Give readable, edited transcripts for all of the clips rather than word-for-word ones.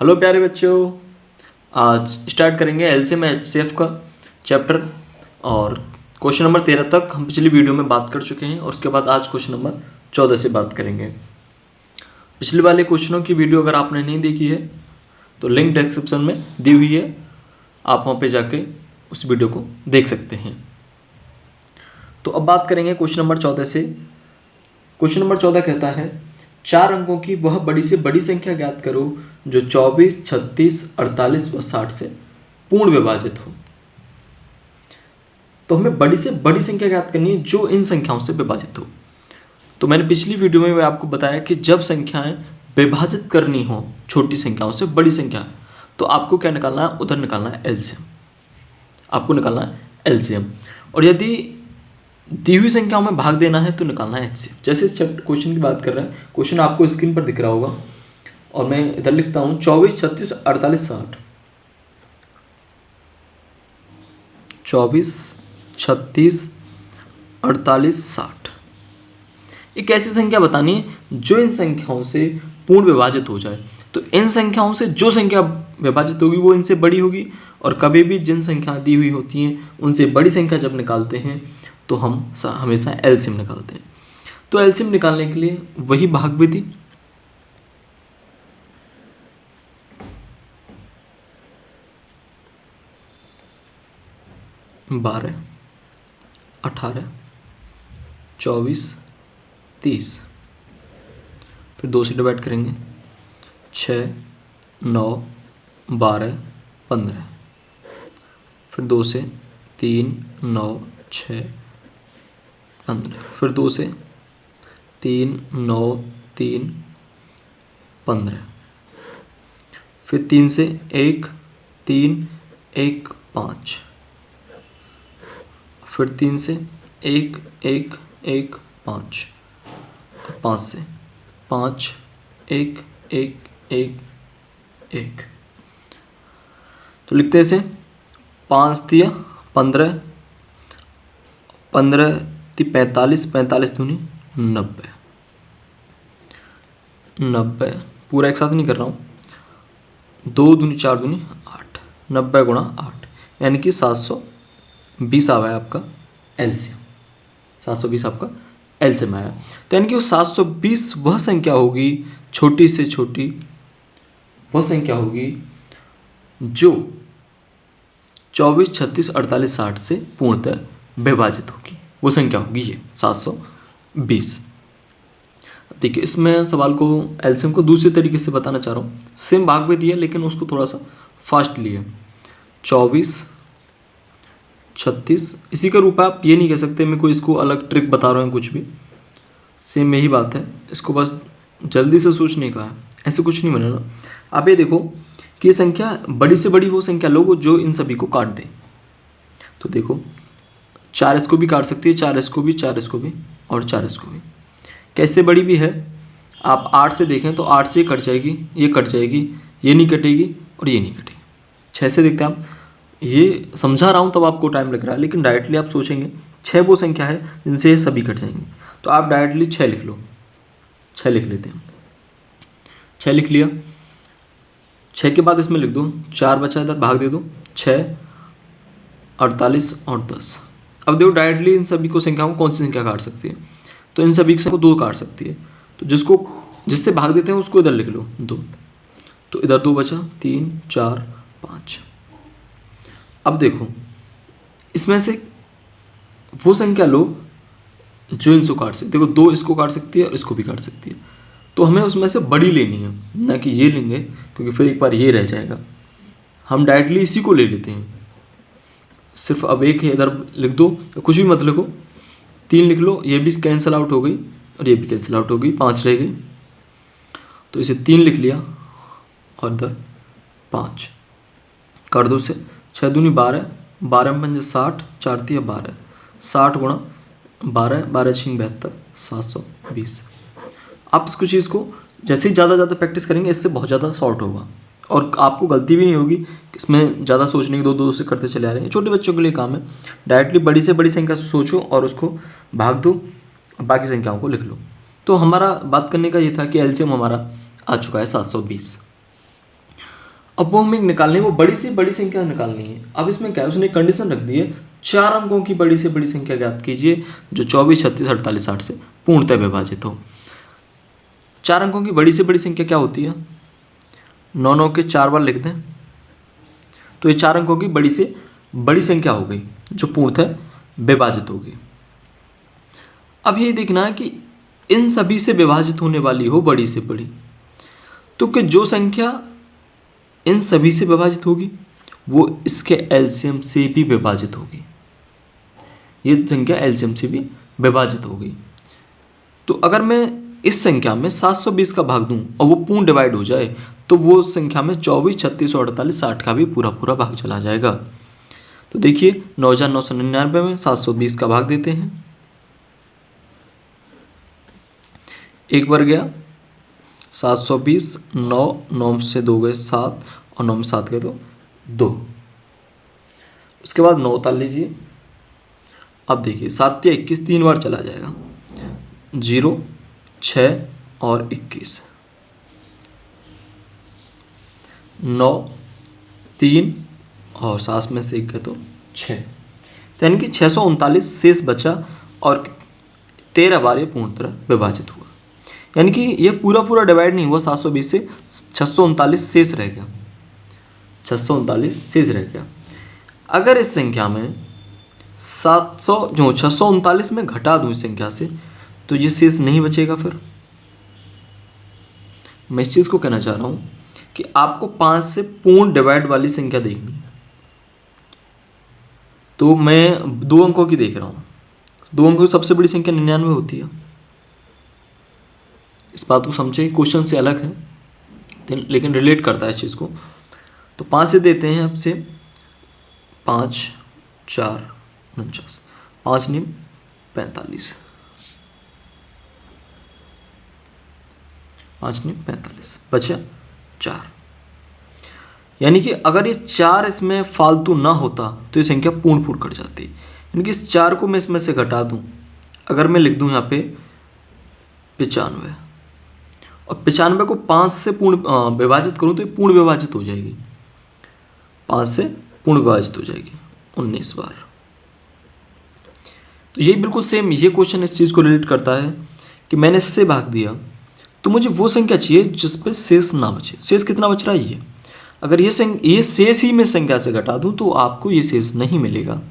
Hello प्यारे बच्चों, आज स्टार्ट करेंगे एलसीएम एचसीएफ का चैप्टर। और क्वेश्चन नंबर 13 तक हम पिछली वीडियो में बात कर चुके हैं और उसके बाद आज क्वेश्चन नंबर 14 से बात करेंगे। पिछले वाले क्वेश्चनों की वीडियो अगर आपने नहीं देखी है तो लिंक डिस्क्रिप्शन में दी हुई है, आप वहाँ पे जाके उस वीडियो को देख सकते हैं। तो अब बात करेंगे क्वेश्चन नंबर 14 से। क्वेश्चन नंबर 14 कहता है 4 अंकों की वह बड़ी से बड़ी संख्या ज्ञात करो जो 24, 36, 48 व 60 से पूर्ण विभाजित हो। तो हमें बड़ी से बड़ी संख्या ज्ञात करनी है जो इन संख्याओं से विभाजित हो। तो मैंने पिछली वीडियो में आपको बताया कि जब संख्याएं विभाजित करनी हो छोटी संख्याओं से बड़ी संख्या, तो आपको क्या निकालना है, उधर निकालना है एलसीएम। आपको निकालना है एलसीएम। और यदि दी हुई संख्याओं में भाग देना है तो निकालना है एचसीएफ। जैसे इस क्वेश्चन की बात कर रहे हैं, क्वेश्चन आपको स्क्रीन पर दिख रहा होगा और मैं इधर लिखता हूँ 24, 36, 48, 60। 24, 36, 48, 60 एक ऐसी संख्या बतानी है जो इन संख्याओं से पूर्ण विभाजित हो जाए। तो इन संख्याओं से जो संख्या विभाजित होगी वो इनसे बड़ी होगी, और कभी भी जिन संख्या दी हुई होती हैं उनसे बड़ी संख्या जब निकालते हैं तो हम हमेशा एलसीएम निकालते हैं। तो एलसीएम निकालने के लिए वही भाग विधि, बारह, 18, 24, 30, फिर 2 से डिवाइड करेंगे, 6, 9, 12, 15, फिर 2 से 3, 9, 6, 15, फिर 2 से 3, 9, 3, 15, फिर 3 से 1, 3, 1, 5, फिर 3 से 1, 1, 1, 5, 5 से 5, 1, 1, 1, 1। तो लिखते हैं इसे 5 दिया 15, 15 ती 45, 45 दूनी 90, 90 पूरा एक साथ नहीं कर रहा हूँ, 2 दूनी 4 दूनी 8, 90 गुणा 8 यानी कि 720 आया है आपका एलसीएम। 720 आपका एलसीएम आया। तो यानी कि वो 720 वह संख्या होगी, छोटी से छोटी वह संख्या होगी जो 24, 36, 48, 60 से पूर्णतः विभाजित होगी। वो संख्या होगी ये 720। देखिए इसमें सवाल को एलसीएम को दूसरे तरीके से बताना चाह रहा हूँ। सेम भाग में दिया लेकिन उसको थोड़ा सा फास्ट लिया। 24, 36 इसी का रूप है, आप ये नहीं कह सकते मैं कोई इसको अलग ट्रिक बता रहा हूँ कुछ भी। सेम यही बात है, इसको बस जल्दी से सोचने का है, ऐसे कुछ नहीं बनेगा। आप ये देखो कि ये संख्या बड़ी से बड़ी वो संख्या लो जो इन सभी को काट दे। तो देखो 4 इसको भी काट सकती है, 4 इसको भी, 4 इसको भी और 4 इसको भी। कैसे बड़ी भी है, आप 8 से देखें तो 8 से कट जाएगी, ये कट जाएगी, ये नहीं कटेगी और ये नहीं कटेगी। 6 से देखते हैं आप, ये समझा रहा हूँ तब आपको टाइम लग रहा है, लेकिन डायरेक्टली आप सोचेंगे 6 वो संख्या है जिनसे ये सभी कट जाएंगे। तो आप डायरेक्टली 6 लिख लो, 6 लिख लेते हैं। 6 लिख लिया, 6 के बाद इसमें लिख दो 4 बचा, इधर भाग दे दो 6, 48 और 10। अब देखो डायरेक्टली इन सभी को संख्याओं को कौन सी संख्या काट सकती है, तो इन सभी को 2 काट सकती है। तो जिससे भाग देते हैं उसको इधर लिख लो 2। तो इधर 2 बचा, 3, 4, 5। अब देखो इसमें से वो संख्या लो जो इनको काट सकती है। देखो 2 इसको काट सकती है और इसको भी काट सकती है। तो हमें उसमें से बड़ी लेनी है, ना कि ये लेंगे क्योंकि फिर एक बार ये रह जाएगा। हम डायरेक्टली इसी को ले लेते हैं। सिर्फ अब एक है, इधर लिख दो, कुछ भी मत लिखो, 3 लिख लो, ये भी कैंसिल आउट हो गई और ये भी कैंसिल आउट हो गई, 5 रह गई। तो इसे 3 लिख लिया और इधर 5 कर दो से 6 दूनी 12, 12 में 5 60, 4 दिया 12, 60 गुणा 12, 12 6 72, 720। आप इसको चीज़ को जैसे ही ज़्यादा प्रैक्टिस करेंगे इससे बहुत ज़्यादा शॉर्ट होगा और आपको गलती भी नहीं होगी। इसमें ज़्यादा सोचने की 2 से करते चले आ रहे हैं। छोटे बच्चों के लिए काम है, डायरेक्टली बड़ी से बड़ी संख्या से सोचो और उसको भाग दो, बाकी संख्याओं को लिख लो। तो हमारा बात करने का ये था कि एलसीएम हमारा आ चुका है 720। अब वो हमें निकालनी है, वो बड़ी से बड़ी संख्या निकालनी है। अब इसमें क्या है, उसने कंडीशन रख दी है 4 अंकों की बड़ी से बड़ी संख्या ज्ञात कीजिए जो 24, 36, 48, 60 से पूर्णतः विभाजित हो। 4 अंकों की बड़ी से बड़ी संख्या क्या होती है, 9 9 के 4 बार लिख दें तो ये 4 अंकों की बड़ी से बड़ी संख्या हो गई जो पूर्णतः विभाजित होगी। अब ये देखना है कि इन सभी से विभाजित होने वाली हो बड़ी से बड़ी, तो कि जो संख्या इन सभी से विभाजित होगी वो इसके एलसीएम से भी विभाजित होगी। ये संख्या एलसीएम से भी विभाजित होगी। तो अगर मैं इस संख्या में 720 का भाग दूं और वो पूर्ण डिवाइड हो जाए तो वो संख्या में 24, 36, 48, 60 का भी पूरा पूरा भाग चला जाएगा। तो देखिए 9999 में 720 का भाग देते हैं, एक बार गया 720, 9 9 से 2 गए 7 और 9 में 7 गए तो 2। उसके बाद 9 उतार लीजिए। अब देखिए 7 या 21 3 बार चला जाएगा, 0, 6 और 21, 9, 3 और 7 में से 1 गए तो 6, तो यानी कि 639 शेष बचा और 13 बार ये पूर्ण तरह विभाजित हुआ। यानी कि ये पूरा पूरा डिवाइड नहीं हुआ 720 से, 639 शेष रह गया, 639 शेष रह गया। अगर इस संख्या में 639 में घटा दूं इस संख्या से तो ये शेष नहीं बचेगा। फिर मैं इस चीज़ को कहना चाह रहा हूँ कि आपको 5 से पूर्ण डिवाइड वाली संख्या देखनी है। तो मैं 2 अंकों की देख रहा हूँ, 2 अंकों की सबसे बड़ी संख्या 99 होती है। इस बात को समझे, क्वेश्चन से अलग है लेकिन रिलेट करता है इस चीज़ को। तो 5 से देते हैं आपसे, 5 4 49, 5 9 45, 5 9 45 बचा 4। यानी कि अगर ये 4 इसमें फालतू ना होता तो ये संख्या पूर्ण कट जाती। यानी कि इस 4 को मैं इसमें से घटा दूं, अगर मैं लिख दूं यहाँ पे 95 और 95 को 5 से पूर्ण विभाजित करूं तो ये पूर्ण विभाजित हो जाएगी, 5 से पूर्ण विभाजित हो जाएगी 19 बार। तो ये बिल्कुल सेम ये क्वेश्चन इस चीज़ को रिलेट करता है कि मैंने इससे भाग दिया तो मुझे वो संख्या चाहिए जिस पे शेष ना बचे। शेष कितना बच रहा है ये, अगर ये शेष ही मैं संख्या से घटा दूं तो आपको ये शेष नहीं मिलेगा।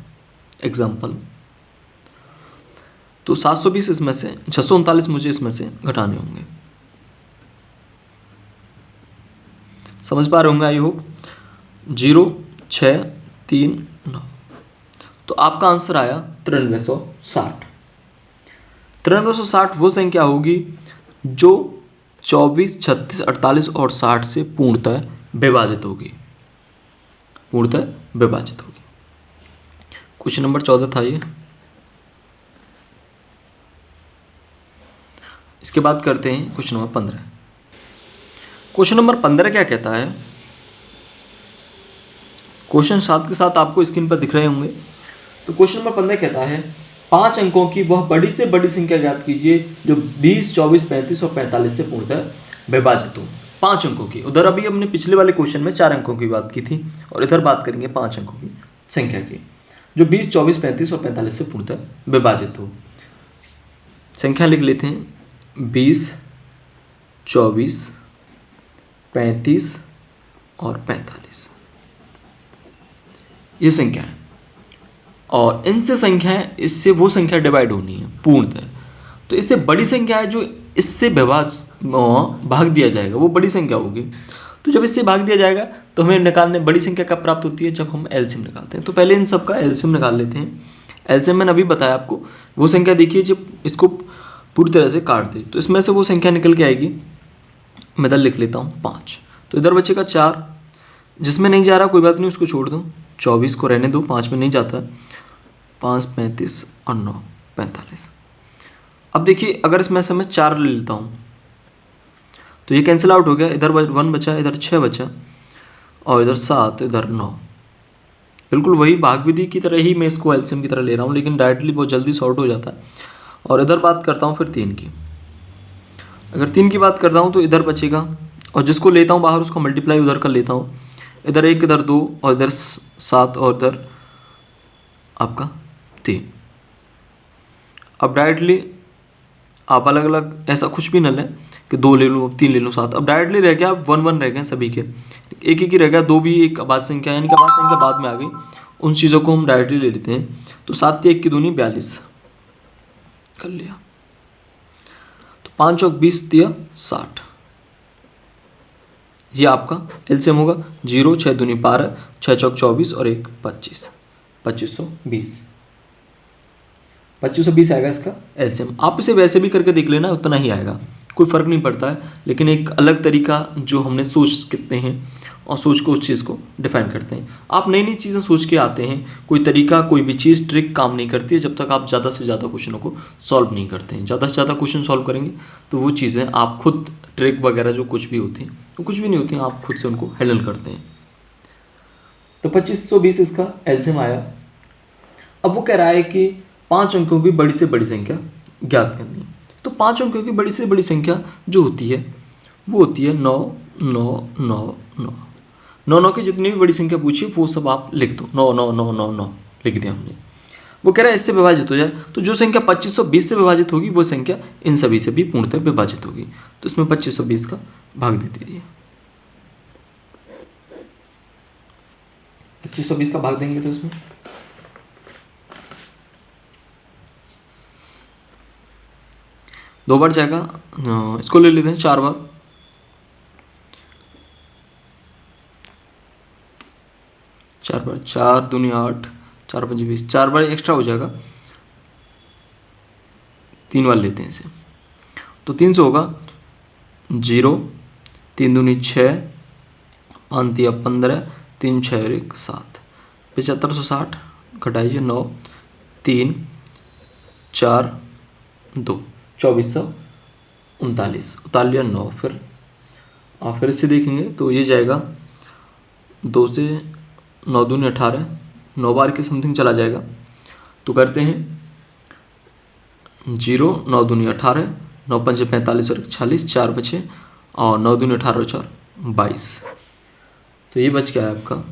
एग्जाम्पल, तो 720 इसमें से 639 मुझे इसमें से घटाने होंगे। समझ पा रहे होंगे आई होप। 0 6 3 9, तो आपका आंसर आया 9360। 9360 वो संख्या होगी जो 24, 36, 48 और 60 से पूर्णतः विभाजित होगी, पूर्णतः विभाजित होगी। क्वेश्चन नंबर 14 था ये। इसके बाद करते हैं क्वेश्चन नंबर 15। क्वेश्चन नंबर 15 क्या कहता है, क्वेश्चन साथ के साथ आपको स्क्रीन पर दिख रहे होंगे। तो क्वेश्चन नंबर 15 कहता है 5 अंकों की वह बड़ी से बड़ी संख्या ज्ञात कीजिए जो 20, 24, 35 और 45 से पूर्णतः विभाजित हो। 5 अंकों की, उधर अभी हमने पिछले वाले क्वेश्चन में 4 अंकों की बात की थी और इधर बात करेंगे 5 अंकों की संख्या की जो 20, 24, 35 और 45 से पूर्णतः विभाजित हो। संख्या लिख लेते हैं 20, 24, 35 और 45, ये संख्या है और इनसे संख्याएं, इससे वो संख्या डिवाइड होनी है पूर्णतः। तो इससे बड़ी संख्या है जो इससे भाग दिया जाएगा वो बड़ी संख्या होगी। तो जब इससे भाग दिया जाएगा तो हमें निकालने बड़ी संख्या कब प्राप्त होती है, जब हम एलसीएम निकालते हैं। तो पहले इन सब का एलसीएम निकाल लेते हैं। एलसीएम मैंने अभी बताया आपको, वो संख्या देखिए जब इसको पूरी तरह से काट दे तो इसमें से वो संख्या निकल के आएगी। मैं इधर लिख लेता हूँ 5, तो इधर बचेगा 4, जिसमें नहीं जा रहा कोई बात नहीं उसको छोड़ दो, 24 को रहने दो, 5 में नहीं जाता, 5, 35 और 9, 45। अब देखिए अगर इसमें से मैं 4 ले लेता हूँ तो ये कैंसिल आउट हो गया, इधर 1 बचा, इधर 6 बचा और इधर 7, इधर 9। बिल्कुल वही भाग विधि की तरह ही मैं इसको एलसीएम की तरह ले रहा हूँ, लेकिन डायरेक्टली बहुत जल्दी सॉर्ट हो जाता है। और इधर बात करता हूँ फिर 3 की। अगर 3 की बात करता हूँ तो इधर बचेगा और जिसको लेता हूँ बाहर उसको मल्टीप्लाई उधर कर लेता हूँ इधर 1 इधर 2 और इधर 7 और इधर आपका 3। अब डायरेक्टली आप अलग अलग ऐसा कुछ भी न लें कि 2 ले लूँ 3 ले लूँ 7। अब डायरेक्टली रह गया, अब 1 1 रह गए सभी के, एक एक ही रह गया, 2 भी एक अभाज्य संख्या यानी कि अभाज्य संख्या बाद में आ गई, उन चीज़ों को हम डायरेक्टली ले लेते हैं। तो 7 1 की दूनी 42 कर लिया, तो 5 चौक 20 दिया 60, ये आपका एलसीएम होगा। 0 6 दूनी 12, 6 चौक 24 और 1 25, 2520 आएगा इसका एलसीएम। आप इसे वैसे भी करके देख लेना, उतना ही आएगा, कोई फ़र्क नहीं पड़ता है। लेकिन एक अलग तरीका जो हमने सोच सकते हैं और सोच को उस चीज़ को डिफाइन करते हैं। आप नई नई चीज़ें सोच के आते हैं, कोई तरीका कोई भी चीज़ ट्रिक काम नहीं करती है जब तक आप ज़्यादा से ज़्यादा क्वेश्चनों को सॉल्व नहीं करते हैं। ज़्यादा से ज़्यादा क्वेश्चन सॉल्व करेंगे तो वो चीज़ें आप खुद ट्रिक वगैरह जो कुछ भी होती हैं वो कुछ भी नहीं होती हैं, आप खुद से उनको हैंडल करते हैं। तो 2520 इसका एलसीएम आया। अब वो कह रहा है कि 5 अंकों की बड़ी से बड़ी संख्या ज्ञात करनी है। तो 5 अंकों की बड़ी से बड़ी संख्या जो होती है वो होती है 9 9 9 9 9 9 की जितनी भी बड़ी संख्या पूछी वो सब आप लिख दो, 9 9 9 9 9 लिख दिया हमने। वो कह रहा है इससे विभाजित हो जाए, तो जो संख्या 2520 से विभाजित होगी वो संख्या इन सभी से भी पूर्णतः विभाजित होगी। तो इसमें 2520 का भाग दे दीजिए, 2520 का भाग देंगे तो इसमें 2 बार जाएगा, इसको ले लेते हैं 4 बार, 4 दूनी 8, 4 5 20, 4 बार एक्स्ट्रा हो जाएगा, 3 बार लेते हैं इसे, तो 3 से होगा 0, 3 दूनी 6, 5 दिया 15, 3 6 और 1 7, 7560 घटाइए 9, 3 4 2 2439 उतार लिया 9। फिर इससे देखेंगे तो ये जाएगा 2 से 9 दूनी 18, 9 बार के समथिंग चला जाएगा। तो करते हैं 0 9 दूनी 18, 9 5 45 और 46, 4 बचे और 9 दूनी 18 और 4 22। तो ये बच गया है आपका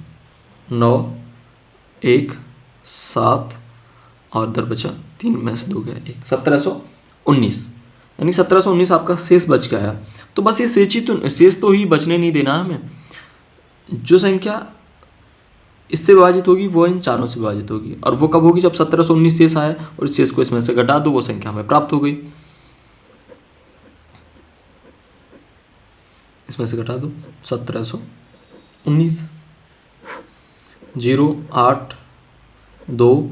9 1 7 और इधर बचा 3 में से 2 गया 1, 1719, यानी 1719 आपका शेष बच गया है। तो बस ये शेष तो ही बचने नहीं देना हमें। जो संख्या इससे विभाजित होगी वो इन चारों से विभाजित होगी, और वो कब होगी जब 1719 शेष आए और इस शेष को इसमें से घटा दो, वो संख्या हमें प्राप्त हो गई। इसमें से घटा दो 1719, 0 8 2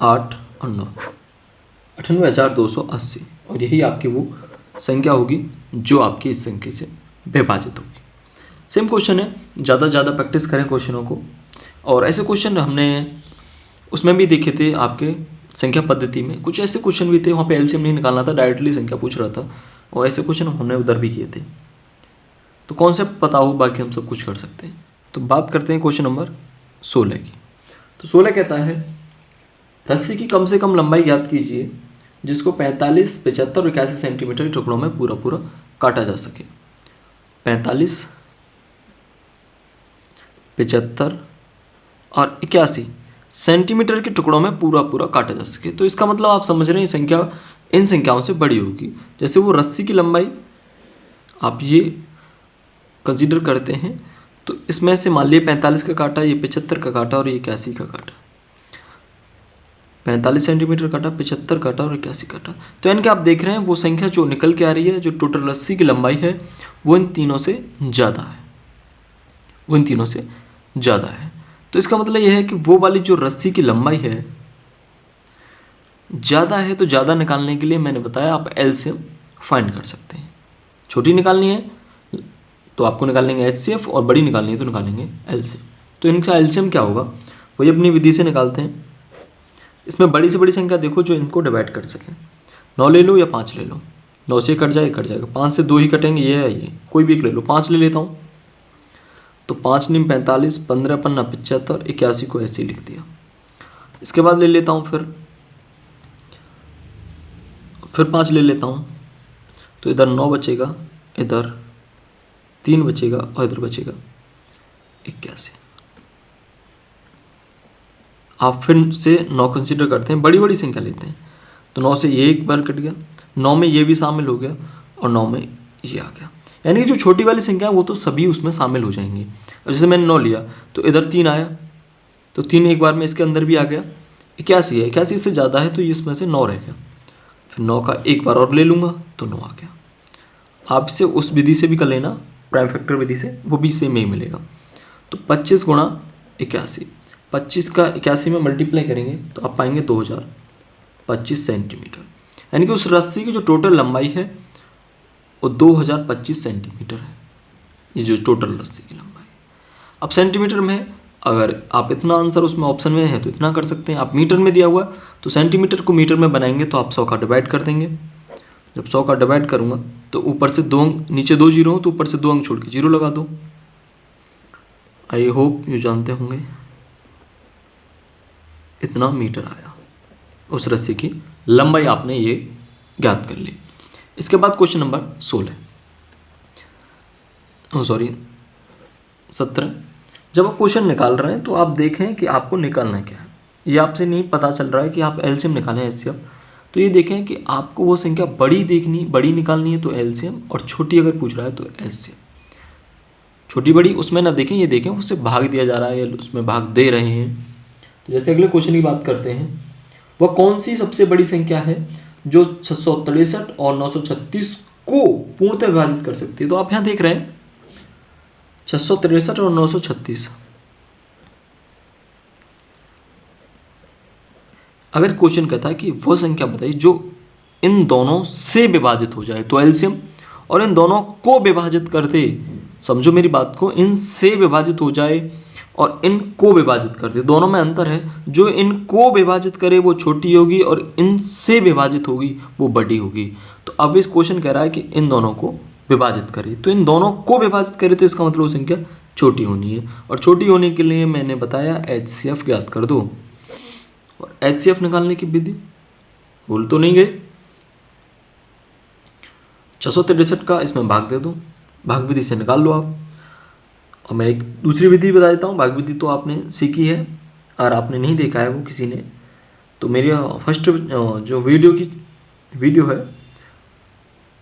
8 और 9, 98,280, और यही आपकी वो संख्या होगी जो आपकी इस संख्या से विभाजित होगी। सेम क्वेश्चन है, ज़्यादा से ज़्यादा प्रैक्टिस करें क्वेश्चनों को। और ऐसे क्वेश्चन हमने उसमें भी देखे थे, आपके संख्या पद्धति में कुछ ऐसे क्वेश्चन भी थे, वहाँ पे एलसीएम नहीं निकालना था, डायरेक्टली संख्या पूछ रहा था, और ऐसे क्वेश्चन हमने उधर भी किए थे। तो कॉन्सेप्ट पता हो बाकी हम सब कुछ कर सकते हैं। तो बात करते हैं क्वेश्चन नंबर 16 की। तो 16 कहता है रस्सी की कम से कम लंबाई ज्ञात कीजिए जिसको 45, 75 और 81 सेंटीमीटर के टुकड़ों में पूरा पूरा काटा जा सके। 45, 75 और 81 सेंटीमीटर के टुकड़ों में पूरा पूरा काटा जा सके। तो इसका मतलब आप समझ रहे हैं संख्या इन संख्याओं से बड़ी होगी। जैसे वो रस्सी की लंबाई आप ये कंसीडर करते हैं, तो इसमें से मान लिए 45 का काटा, ये 75 का काटा और ये 81 का काटा। 45 सेंटीमीटर काटा, 75 काटा और 81 काटा। तो यानी कि आप देख रहे हैं वो संख्या जो निकल के आ रही है, जो टोटल रस्सी की लंबाई है वो इन तीनों से ज़्यादा है, वो इन तीनों से ज़्यादा है। तो इसका मतलब यह है कि वो वाली जो रस्सी की लंबाई है ज़्यादा है, तो ज़्यादा निकालने के लिए मैंने बताया आप एलसीएम फाइंड कर सकते हैं। छोटी निकालनी है तो आपको निकालेंगे एचसीएफ, और बड़ी निकालनी है तो निकालेंगे एलसीएम। तो इनका एलसीएम क्या होगा वही अपनी विधि से निकालते हैं। इसमें बड़ी से बड़ी संख्या देखो जो इनको डिवाइड कर सकें। 9 ले लो या 5 ले लो, 9 से कट जाएगा, 5 से 2 ही कटेंगे, ये है ये, कोई भी एक ले लो। 5 ले लेता हूँ, तो 5 निम 45, 15 पन्ना 75, 81 को ऐसे ही लिख दिया। इसके बाद ले लेता हूँ फिर 5 ले लेता हूँ, तो इधर 9 बचेगा, इधर 3 बचेगा और इधर बचेगा 81। आप फिर से 9 कंसीडर करते हैं, बड़ी बड़ी संख्या लेते हैं, तो 9 से ये एक बार कट गया, 9 में ये भी शामिल हो गया और 9 में ये आ गया। यानी कि जो छोटी वाली संख्या है वो तो सभी उसमें शामिल हो जाएंगी। अब जैसे मैंने 9 लिया तो इधर 3 आया, तो 3 एक बार में इसके अंदर भी आ गया। 81 है, 81 से ज़्यादा है तो इसमें से 9 रह गया, फिर 9 का एक बार और ले लूँगा तो 9 आ गया। आप इसे उस विधि से भी कर लेना, प्राइम फैक्टर विधि से, वो भी सेम ही मिलेगा। तो 25 गुणा 81, 25 का 81 में मल्टीप्लाई करेंगे तो आप पाएंगे 2025 सेंटीमीटर। यानी कि उस रस्सी की जो टोटल लंबाई है वो 2025 सेंटीमीटर है, ये जो टोटल रस्सी की लंबाई। अब सेंटीमीटर में है, अगर आप इतना आंसर उसमें ऑप्शन में है तो इतना कर सकते हैं। आप मीटर में दिया हुआ तो सेंटीमीटर को मीटर में बनाएंगे तो आप 100 का डिवाइड कर देंगे। जब 100 का डिवाइड करूँगा तो ऊपर से 2 अंक, नीचे 2 जीरो हो तो ऊपर से 2 अंक छोड़ के 0 लगा दो। आई होप ये जानते होंगे, इतना मीटर आया उस रस्सी की लंबाई, आपने ये ज्ञात कर ली। इसके बाद क्वेश्चन नंबर 17। जब आप क्वेश्चन निकाल रहे हैं तो आप देखें कि आपको निकालना क्या है। ये आपसे नहीं पता चल रहा है कि आप एलसीएम निकालें एचसीएफ, तो ये देखें कि आपको वो संख्या बड़ी निकालनी है तो एलसीएम, और छोटी अगर पूछ रहा है तो एलसीएम। छोटी बड़ी उसमें ना देखें, ये देखें उससे भाग दिया जा रहा है या उसमें भाग दे रहे हैं। तो जैसे अगले क्वेश्चन की बात करते हैं, वह कौन सी सबसे बड़ी संख्या है जो 663 और 936 को पूर्णतः विभाजित कर सकती है। तो आप यहाँ देख रहे हैं 663 और 936। अगर क्वेश्चन कहता है कि वह संख्या बताइए जो इन दोनों से विभाजित हो जाए तो एलसीएम, और इन दोनों को विभाजित करते, समझो मेरी बात को, इन से विभाजित हो जाए और इन को विभाजित कर दे, दोनों में अंतर है। जो इन को विभाजित करे वो छोटी होगी और इन से विभाजित होगी वो बड़ी होगी। तो अब इस क्वेश्चन कह रहा है कि इन दोनों को विभाजित करे, तो इन दोनों को विभाजित करे तो इसका मतलब वो संख्या छोटी होनी है, और छोटी होने के लिए मैंने बताया एचसीएफ ज्ञात कर दो। और एचसीएफ निकालने की विधि भूल तो नहीं गए, 663 का इसमें भाग दे दो, भाग विधि से निकाल लो आप। और मैं एक दूसरी विधि बता देता हूँ, भाग विधि तो आपने सीखी है, और आपने नहीं देखा है वो किसी ने, तो मेरी फर्स्ट जो वीडियो है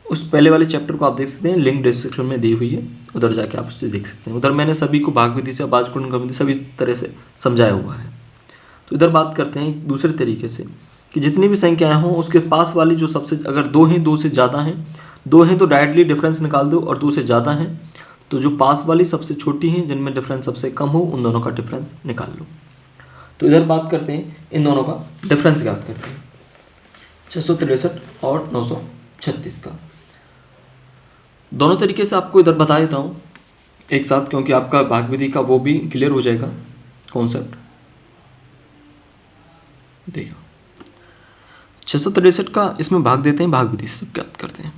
उस पहले वाले चैप्टर को आप देख सकते हैं, लिंक डिस्क्रिप्शन में दी हुई है, उधर जाके आप उससे देख सकते हैं। उधर मैंने सभी को भाग विधि से, भाज्यगुणन विधि सभी तरह से समझाया हुआ है। तो इधर बात करते हैं दूसरे तरीके से कि जितनी भी संख्याएं हों उसके पास वाली जो सबसे, अगर 2 हैं, 2 से ज़्यादा हैं, 2 हैं तो डायरेक्टली डिफरेंस निकाल दो, और 2 से ज़्यादा हैं तो जो पास वाली सबसे छोटी हैं जिनमें डिफरेंस सबसे कम हो उन दोनों का डिफरेंस निकाल लो। तो इधर बात करते हैं इन दोनों का डिफरेंस ज्ञात करते हैं, 663 और 936 का। दोनों तरीके से आपको इधर बता देता हूँ एक साथ, क्योंकि आपका भाग विधि का वो भी क्लियर हो जाएगा कॉन्सेप्ट। देखो 663 का इसमें भाग देते हैं, भाग विधि से ज्ञात करते हैं।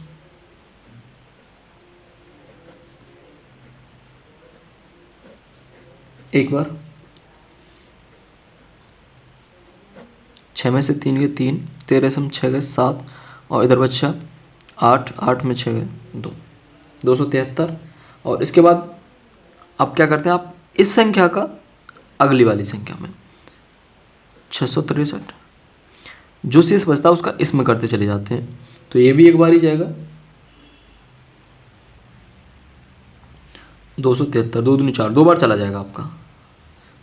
एक बार 6 में से 3 गए 3, 13 से 6 गए 7, और इधर बच्चा 8, 8 में 6 गए 2, 273। और इसके बाद आप क्या करते हैं, आप इस संख्या का अगली वाली संख्या में 663 जो शेष बचता है उसका इसमें करते चले जाते हैं। तो ये भी एक बार ही जाएगा 273, 2 दूनी 4, 2 बार चला जाएगा आपका।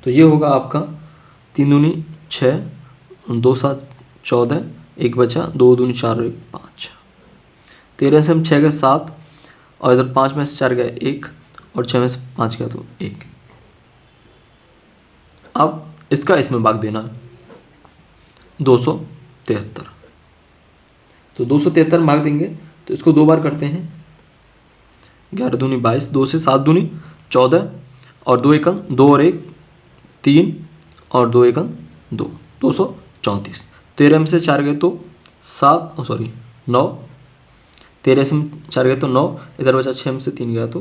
तो ये होगा आपका 3 दूनी 6, 2 7 14, एक बचा, 2 दूनी 4 और 1 5, 13 से हम 6 गए 7, और इधर 5 में से 4 गए 1, और 6 में से 5 गया तो 1। अब इसका इसमें भाग देना 273, तो 273 भाग देंगे तो इसको 2 बार करते हैं, 11 दूनी 22, 2 से 7 दूनी 14, और 2 एकम 2 और 1 3, और 2 एकम 2, 234। 13 में से 4 गए तो 9, 13 से 4 गए तो 9, इधर बचा 6 में से 3 गया तो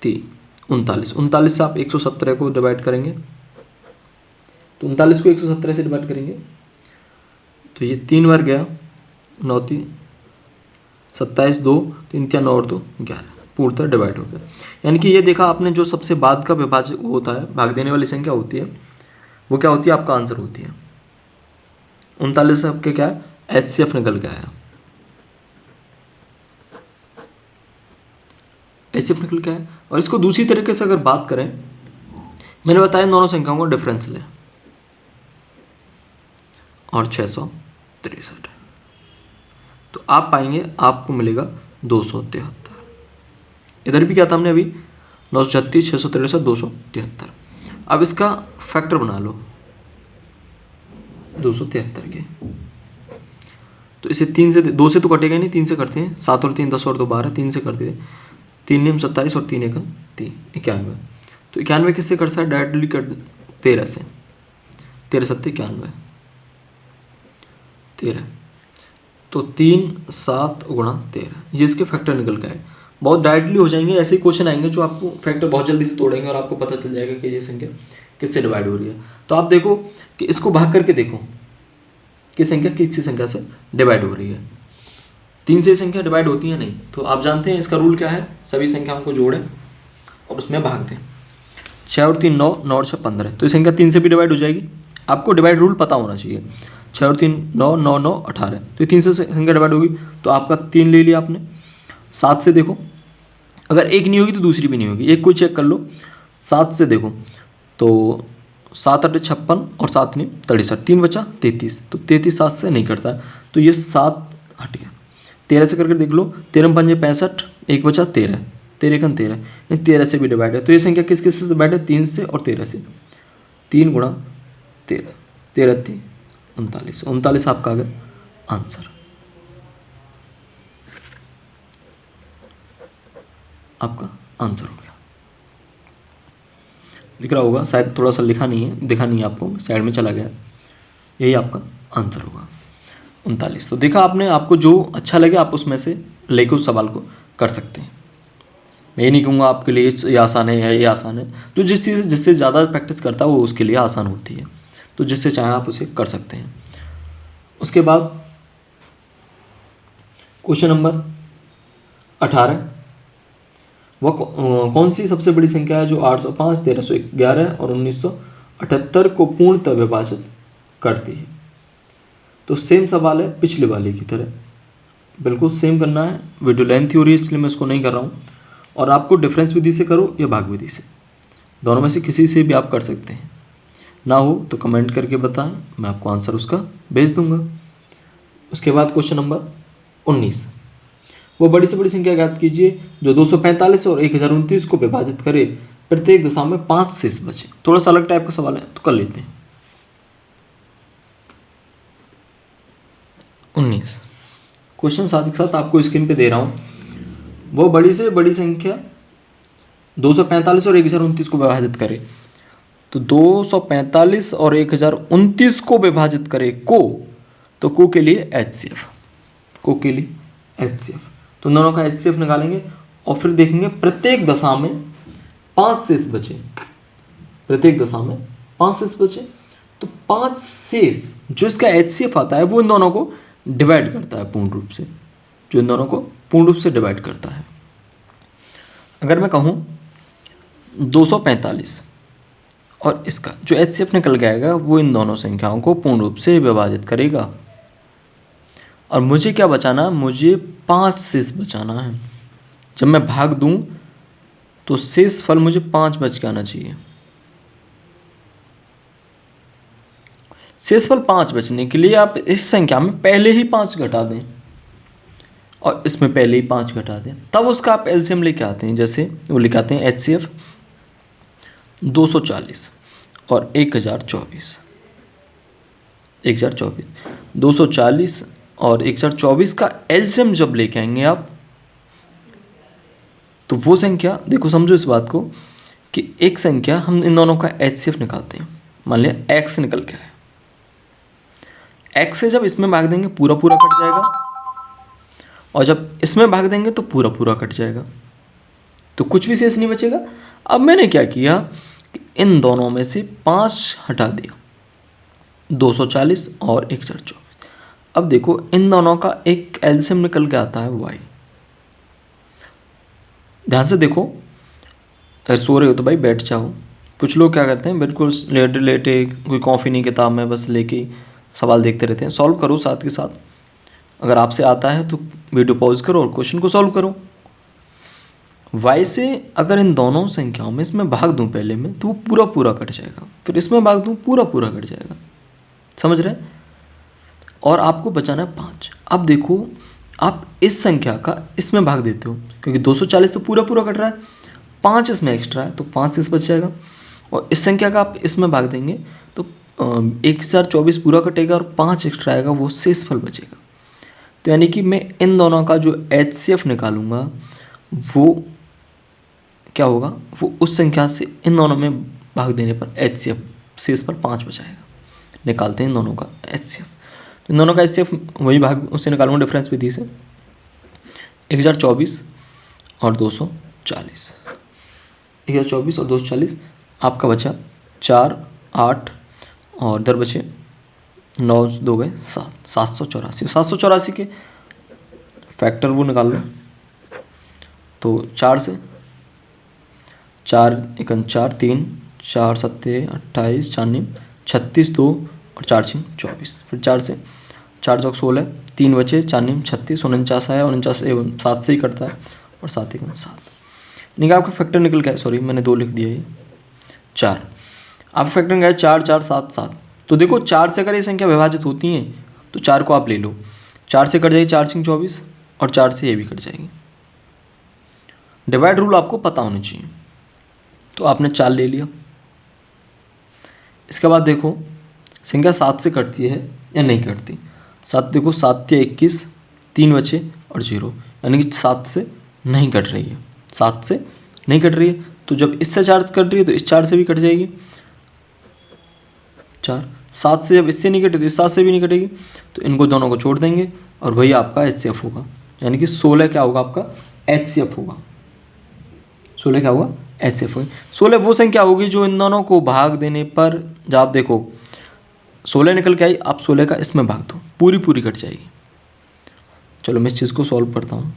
3, 39। 39 से आप 117 को डिवाइड करेंगे, तो 39 को 117 से डिवाइड करेंगे तो ये 3 बार गया, 9 3 27, 2 3 9 और 2 11, पूर्णतः डिवाइड हो गया। यानी कि ये देखा आपने, जो सबसे बाद का विभाजक होता है, भाग देने वाली संख्या होती है, वो क्या होती है, आपका आंसर होती है 39 से आपके क्या है, HCF निकल के आया, HCF निकल के आया। और इसको दूसरी तरीके से अगर बात करें, मैंने बताया दोनों संख्याओं को डिफरेंस लें और 663, तो आप पाएंगे आपको मिलेगा 273। इधर भी क्या था हमने अभी 936, 663, 273। अब इसका फैक्टर बना लो 273 के, तो इसे 3 से, 2 से तो कटेगा नहीं, 3 से करते हैं, 7 और 3 10 और 2 12, 3 से कर दिए, 3 नियम 27 और 3 एकम 3 91। तो 91 किससे कर सकता है, डायरेक्टली कर 13 से, 13 सत्ते 91, 13, तो 3 7 गुणा 13, ये इसके फैक्टर निकल के आए। बहुत डायरेक्टली हो जाएंगे, ऐसे ही क्वेश्चन आएंगे जो आपको फैक्टर बहुत जल्दी से तोड़ेंगे और आपको पता चल जाएगा कि ये संख्या किससे डिवाइड हो रही है। तो आप देखो कि इसको भाग करके देखो कि संख्या किसी संख्या से डिवाइड हो रही है। 3 से संख्या डिवाइड होती है नहीं, तो आप जानते हैं इसका रूल क्या है, सभी संख्याओं को जोड़ें और उसमें भाग दें। 6 और 3 9, 9 और 6 15, तो ये संख्या 3 से भी डिवाइड हो जाएगी। आपको डिवाइड रूल पता होना चाहिए। 6 और 3 9, 9 9 18, तो ये 3 से संख्या डिवाइड होगी, तो आपका 3 ले लिया आपने। 7 से देखो, अगर एक नहीं होगी तो दूसरी भी नहीं होगी, एक कोई चेक कर लो। 7 से देखो तो 7 8 56 और 7 नहीं 63, 3 बचा 33, तो 33 7 से नहीं करता, तो ये 7 हट गया। 13 से करके देख लो, 13 5 65, 1 बचा 13, 13 1 13, ये 13 से भी डिवाइड है। तो ये संख्या किस किस से डिवाइड है, 3 से और 13 से, 3 गुणा 13, 13 3 39, 39 आपका आ गया आंसर। आपका आंसर हो गया, दिख रहा होगा शायद, थोड़ा सा लिखा नहीं है, दिखा नहीं है आपको, साइड में चला गया, यही आपका आंसर होगा 39। तो देखा आपने, आपको जो अच्छा लगे आप उसमें से लेके उस सवाल को कर सकते हैं। मैं ये नहीं कहूँगा आपके लिए ये आसान है या ये आसान है, जो जिस चीज़ जिससे ज़्यादा प्रैक्टिस करता है वो उसके लिए आसान होती है, तो जिससे चाहे आप उसे कर सकते हैं। उसके बाद क्वेश्चन नंबर 18, वह कौन सी सबसे बड़ी संख्या है जो 805, 1311 और 1978 को पूर्णतः विभाजित करती है। तो सेम सवाल है पिछले वाले की तरह, बिल्कुल सेम करना है। वीडियो लेंथ हो रही है इसलिए मैं इसको नहीं कर रहा हूँ, और आपको डिफरेंस विधि से करो या भाग विधि से, दोनों में से किसी से भी आप कर सकते हैं। ना हो तो कमेंट करके बताएं, मैं आपको आंसर उसका भेज दूंगा। उसके बाद क्वेश्चन नंबर 19, वो बड़ी से बड़ी संख्या ज्ञात कीजिए जो 245 और 1029 को विभाजित करे, प्रत्येक दशा में 5 शेष बचे। थोड़ा सा अलग टाइप का सवाल है तो कर लेते हैं। 19 क्वेश्चन साथ ही साथ आपको स्क्रीन पे दे रहा हूँ। वो बड़ी से बड़ी संख्या 245 और 1029 को विभाजित करे, तो 245 और 1029 को विभाजित करे तो को के लिए HCF, को के लिए HCF, तो दोनों का HCF निकालेंगे और फिर देखेंगे प्रत्येक दशा में 5 शेष बचे, प्रत्येक दशा में 5 शेष बचे, तो 5 शेष जो इसका HCF आता है वो इन दोनों को डिवाइड करता है पूर्ण रूप से, जो इन दोनों को पूर्ण रूप से डिवाइड करता है। अगर मैं कहूँ 245 और इसका जो HCF निकल के आएगा वो इन दोनों संख्याओं को पूर्ण रूप से विभाजित करेगा, और मुझे क्या बचाना, मुझे 5 शेष बचाना है। जब मैं भाग दूं तो शेष फल मुझे 5 बच के आना चाहिए। शेषफल 5 बचने के लिए आप इस संख्या में पहले ही 5 घटा दें और इसमें पहले ही 5 घटा दें, तब उसका आप एलसीएम लेके आते हैं। जैसे वो लिखाते हैं HCF 240 और 1024, 240 और 1024 का एलसीएम जब लेके आएंगे आप, तो वो संख्या देखो, समझो इस बात को कि एक संख्या हम इन दोनों का HCF निकालते हैं। मान लिया x निकल के आया, x से जब इसमें भाग देंगे पूरा पूरा कट जाएगा, और जब इसमें भाग देंगे तो पूरा पूरा कट जाएगा, तो कुछ भी शेष नहीं बचेगा। अब मैंने क्या किया कि इन दोनों में से 5 हटा दिया, 240 और 1024। अब देखो इन दोनों का एक एलसीएम निकल के आता है y। ध्यान से देखो, अगर सो रहे हो तो भाई बैठ जाओ, कुछ लोग क्या करते हैं, बिल्कुल लेटे लेटे कोई कॉफ़ी नहीं किताब में बस लेके सवाल देखते रहते हैं। सॉल्व करो साथ के साथ, अगर आपसे आता है तो वीडियो पॉज करो और क्वेश्चन को सॉल्व करो। y से अगर इन दोनों संख्याओं में इसमें भाग दूं पहले में तो वो पूरा पूरा कट जाएगा, फिर इसमें भाग दूं पूरा पूरा कट जाएगा, समझ रहे हैं। और आपको बचाना है 5। अब देखो आप इस संख्या का इसमें भाग देते हो, क्योंकि 240 तो पूरा पूरा कट रहा है, 5 इसमें एक्स्ट्रा है तो 5 इस बच जाएगा। और इस संख्या का आप इसमें भाग देंगे तो 1024 पूरा कटेगा और 5 एक्स्ट्रा आएगा, वो शेषफल बचेगा। तो यानी कि मैं इन दोनों का जो HCF निकालूंगा वो क्या होगा, वो उस संख्या से इन दोनों में भाग देने पर HCF शेषफल 5 बचाएगा। निकालते हैं इन दोनों का HCF। तो इन दोनों का HCF वही भाग उससे निकालूंगा डिफरेंस विधि से। 1024 और 240, 1024 और 240 आपका बचा 4, 8 और इधर बचे 9 2 गए 7, 784। 784 के फैक्टर वो निकाल लो। तो 4 से 4 1 4 3 4 7 28 4 9 36 2 और 4 6 24। फिर 4 से 4 चौक 16, 3 बचे 4 9 36, 49 आया, 49 7 से ही कटता है और 7 1 7। यानी आपका फैक्टर निकल गया, सॉरी मैंने 2 लिख दिया, ये 4। आप फैक्टर निकाले 4 4 7 7। तो देखो 4 से अगर ये संख्या विभाजित होती हैं तो 4 को आप ले लो, 4 से कट जाएगी 4 6 24 और 4 से ये भी कट जाएगी। डिवाइड रूल आपको पता होना चाहिए, तो आपने 4 ले लिया। इसके बाद देखो संख्या 7 से कटती है या नहीं कटती। 7 देखो 7 या 21, 3 बचे और 0, यानी कि 7 से नहीं कट रही है, 7 से नहीं कट रही है। तो जब इससे 4 कट रही है तो इस 4 से भी कट जाएगी 4। 7 से जब इससे नहीं कटे तो इस 7 से भी नहीं कटेगी, तो इनको दोनों को छोड़ देंगे और वही आपका HCF होगा। यानी कि 16 क्या होगा आपका HCF होगा। 16 क्या होगा HCF होगा। 16 वो संख्या होगी जो इन दोनों को भाग देने पर, जब आप देखो 16 निकल के आई, आप 16 का इसमें भाग दो, पूरी पूरी कट जाएगी। चलो मैं इस चीज़ को सॉल्व करता हूँ।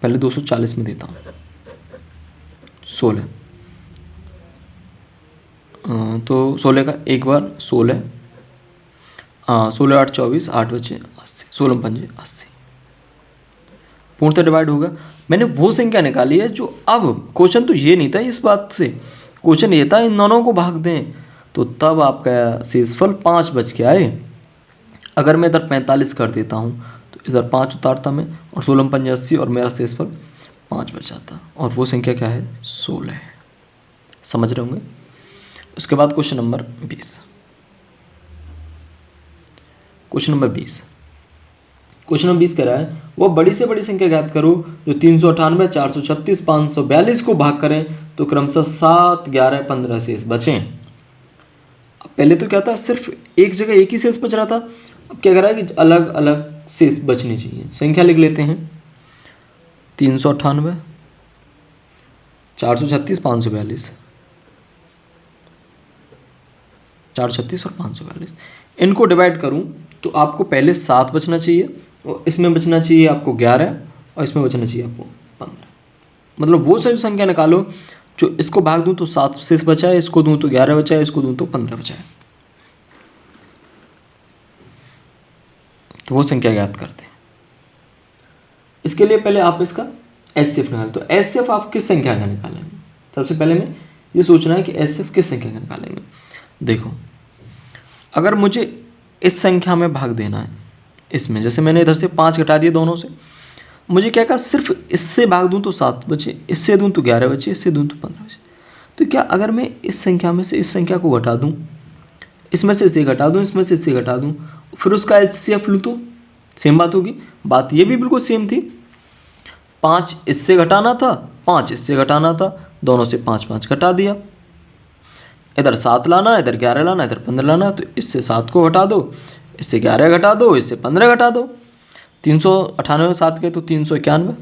पहले 240 में देता हूँ 16, तो 16 का एक बार 16, 16 8 24, 8 बचे 80, 16 पंजे 80, पूर्णतः डिवाइड होगा। मैंने वो संख्या निकाली है जो, अब क्वेश्चन तो ये नहीं था इस बात से, क्वेश्चन ये था इन दोनों को भाग दें, तो तब आपका शेषफल 5 बच के आए। अगर मैं इधर 45 कर देता हूँ तो इधर 5 उतारता मैं और 16 पंजे 80 और मेरा शेषफल 5 बच जाता, और वो संख्या क्या है 16 है। समझ रहे होंगे। उसके बाद क्वेश्चन नंबर 20। क्वेश्चन नंबर 20 कह रहा है वो बड़ी से बड़ी संख्या ज्ञात करो जो 398, 436, 542 को भाग करें तो क्रमशः 7, 11, 15 शेष बचें। पहले तो क्या था, सिर्फ एक जगह एक ही शेष बच रहा था, अब क्या कर रहा है कि अलग अलग शेष बचने चाहिए। संख्या लिख लेते हैं 398, 436, 542, 436 और 542। इनको डिवाइड करूं तो आपको पहले 7 बचना चाहिए और इसमें बचना चाहिए आपको 11 और इसमें बचना चाहिए आपको 15। मतलब वो सही संख्या निकालो जो इसको भाग दूं तो 7 शेष बचा है, इसको दूं तो 11 बचा है, इसको दूं तो 15 बचा है। तो वो संख्या ज्ञात करते हैं। इसके लिए पहले आप इसका HCF निकालें। तो HCF आप किस संख्या का निकालेंगे, सबसे पहले में ये सोचना है कि HCF किस संख्या का निकालेंगे। देखो अगर मुझे इस संख्या में भाग देना है, इसमें जैसे मैंने इधर से 5 घटा दिए दोनों से, मुझे क्या कहा सिर्फ इससे भाग दूं तो 7 बचे, इससे दूं तो 11 बचे, इससे दूं तो 15 बचे। तो क्या अगर मैं इस संख्या में से इस संख्या को घटा दूं, इसमें से इसे घटा दूं, इसमें से इसे घटा दूं, फिर उसका HCF लूँ तो सेम बात होगी। बात ये भी बिल्कुल सेम थी, 5 इससे घटाना था, 5 इससे घटाना था, दोनों से 5 5 घटा दिया। इधर 7 लाना, इधर 11 लाना, इधर 15 लाना, तो इससे 7 को घटा दो, इससे 11 घटा दो, इससे 15 घटा दो। 398 में 7 गए तो 391,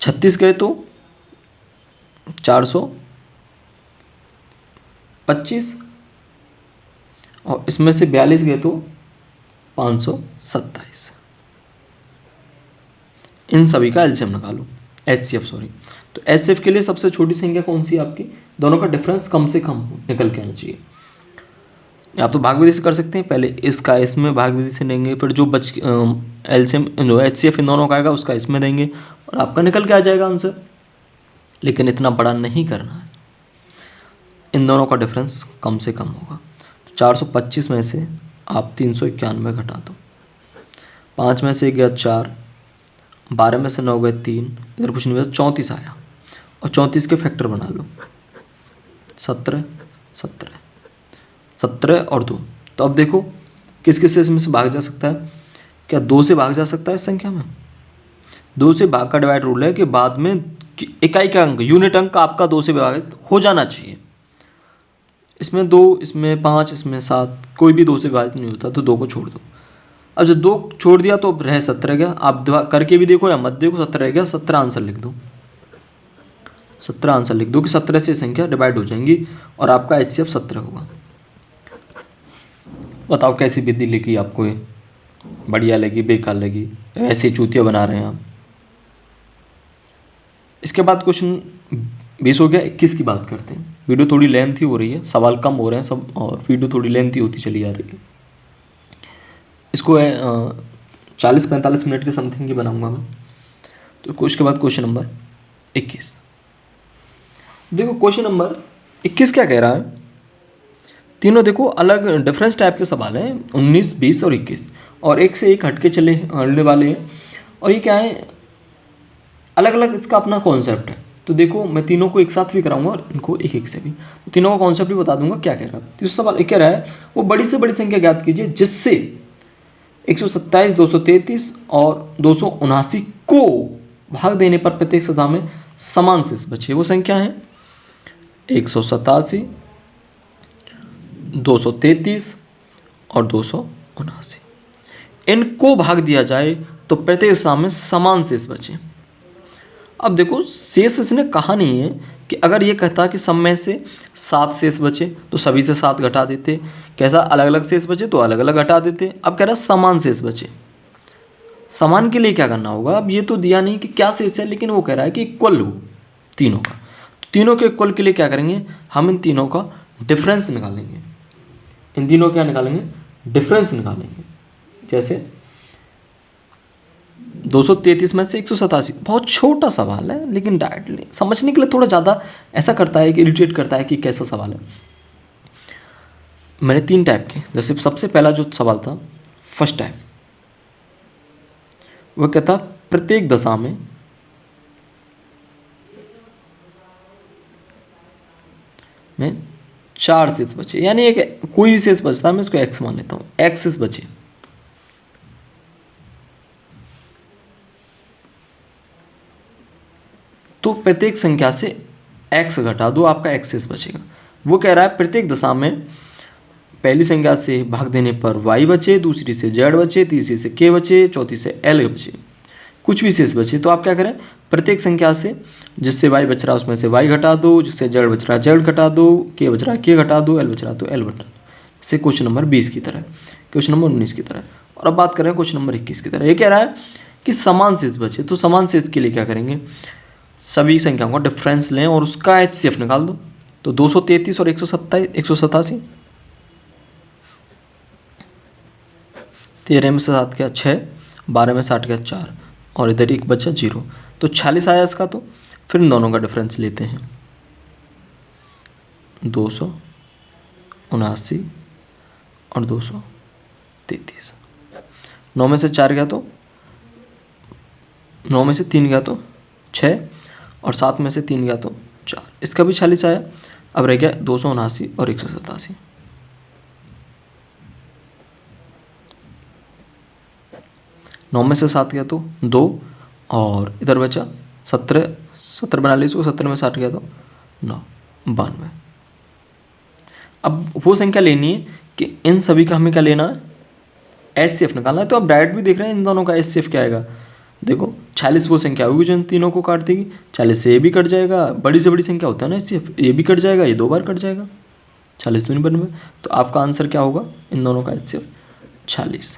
36 गए तो 425 और इसमें से 42 गए तो 527। इन सभी का एलसीएम निकालो। HCF sorry. तो HCF के लिए सबसे छोटी संख्या कौन सी है आपकी, दोनों का डिफरेंस कम से कम निकल के आना चाहिए। आप तो भाग विधि से कर सकते हैं, पहले इसका इसमें भाग विधि से देंगे, फिर जो बच एलसीएम जो HCF इन दोनों का आएगा उसका इसमें देंगे और आपका निकल के आ जाएगा आंसर। लेकिन इतना बड़ा नहीं करना है, इन दोनों का डिफरेंस कम से कम होगा। तो 425 में से आप 391 घटा दो, 5 में से गया 4, 12 में से 9 गए 3, इधर कुछ नहीं बचा 34 आया, और 34 के फैक्टर बना लो 17 17 17 और 2। तो अब देखो किस किस से इसमें से भाग जा सकता है, क्या 2 से भाग जा सकता है इस संख्या में। 2 से भाग का डिवाइड रूल है कि बाद में इकाई का अंक यूनिट अंक आपका 2 से विभाजित हो जाना चाहिए। इसमें 2, इसमें 5, इसमें 7, कोई भी 2 से विभाजित नहीं होता, तो 2 को छोड़ दो। अब जब 2 छोड़ दिया तो अब रह 17 गया, आप करके भी देखो या मत देखो, 17 रह गया, 17 आंसर लिख दो, 17 आंसर लिख दो कि 17 से संख्या डिवाइड हो जाएंगी और आपका HCF 17 होगा। बताओ कैसी विधि लगी आपको, ये बढ़िया लगी, बेकार लगी, ऐसे चूतिया बना रहे हैं आप। इसके बाद क्वेश्चन 20 हो गया। 21 की बात करते हैं। वीडियो थोड़ी लेंथी हो रही है, सवाल कम हो रहे हैं सब, और वीडियो थोड़ी लेंथी होती चली जा रही है। इसको 40-45 मिनट के समथिंग की बनाऊंगा मैं। तो उसके बाद क्वेश्चन नंबर 21। देखो क्वेश्चन नंबर 21 क्या कह रहा है, तीनों देखो अलग डिफरेंस टाइप के सवाल हैं, 19, 20 और 21, और एक से एक हटके चलने वाले हैं। और ये क्या है, अलग अलग इसका अपना कॉन्सेप्ट है। तो देखो मैं तीनों को एक साथ भी कराऊंगा और इनको एक एक से भी, तो तीनों का कॉन्सेप्ट भी बता दूंगा क्या कह रहा है। तीसरा सवाल एक कह रहा है, वो बड़ी से बड़ी संख्या ज्ञात कीजिए जिससे 127, 233 और 279 को भाग देने पर प्रत्येक सदा में समान शेष बचे। वो संख्या है 187, 233 और 279। इनको भाग दिया जाए तो प्रत्येक सदा में समान शेष बचे। अब देखो शेष इसने कहा नहीं है कि अगर ये कहता कि सब में से 7 शेष बचे तो सभी से 7 घटा देते, कैसा अलग अलग शेष बचे तो अलग अलग घटा देते। अब कह रहा समान शेष बचे, समान के लिए क्या करना होगा, अब ये तो दिया नहीं कि क्या शेष है, लेकिन वो कह रहा है कि इक्वल हो तीनों का। तीनों के इक्वल के लिए क्या करेंगे, हम इन तीनों का डिफरेंस निकालेंगे। इन तीनों क्या निकालेंगे, डिफरेंस निकालेंगे। जैसे 233 में से 187, बहुत छोटा सवाल है लेकिन डायरेक्टली समझने के लिए थोड़ा ज़्यादा ऐसा करता है कि इरिटेट करता है कि कैसा सवाल है। मैंने 3 टाइप के, जैसे सबसे पहला जो सवाल था फर्स्ट टाइप, वह कहता प्रत्येक दशा में में 4 शेष बचे, यानी एक कोई भी शेष बचता है मैं इसको x मान लेता हूँ, x शेष बचे। तो प्रत्येक संख्या से x घटा दो, आपका x शेष बचेगा। वो कह रहा है प्रत्येक दशा में पहली संख्या से भाग देने पर y बचे, दूसरी से z बचे, तीसरी से k बचे, चौथी से l बचे, कुछ भी शेष बचे। तो आप क्या करें, प्रत्येक संख्या से जिससे y बच रहा है उसमें से y घटा दो, जिससे z बच रहा है z घटा दो, k बच रहा है k घटा दो, l बच रहा है तो l घटा दो। जैसे क्वेश्चन नंबर 20 की तरह, क्वेश्चन नंबर 19 की तरह। और अब बात करें क्वेश्चन नंबर 21 की तरह। ये कह रहा है कि समान शेष बचे, तो समान शेष के लिए क्या करेंगे, सभी संख्याओं का डिफरेंस लें और उसका HCF निकाल दो। तो 233 और 187, 13 में से 7 गया 6, 12 में से 8 गया 4, और इधर एक बचा 0, तो 46 आया इसका। तो फिर इन दोनों का डिफरेंस लेते हैं, 279 और 233। 9 में से 4 गया तो 9 में से 3 गया तो 6, और 7 में से 3 गया तो 4, इसका भी 46 आया। अब रह गया 279 और 187। 9 में से 7 गया तो 2, और इधर बचा 17 बना ली इसको, 17 में 7 गया तो 9, 92। अब वो संख्या लेनी है कि इन सभी का हमें क्या लेना है, HCF निकालना है। तो आप डायरेक्ट भी देख रहे हैं इन दोनों का HCF क्या आएगा। देखो 46 वो संख्या होगी जो इन तीनों को काट देगी, 40 से ये भी कट जाएगा, बड़ी से बड़ी संख्या होता है ना HCF, ये भी कट जाएगा, ये 2 बार कट जाएगा, 40 दूनी 92। तो आपका आंसर क्या होगा, इन दोनों का HCF 40।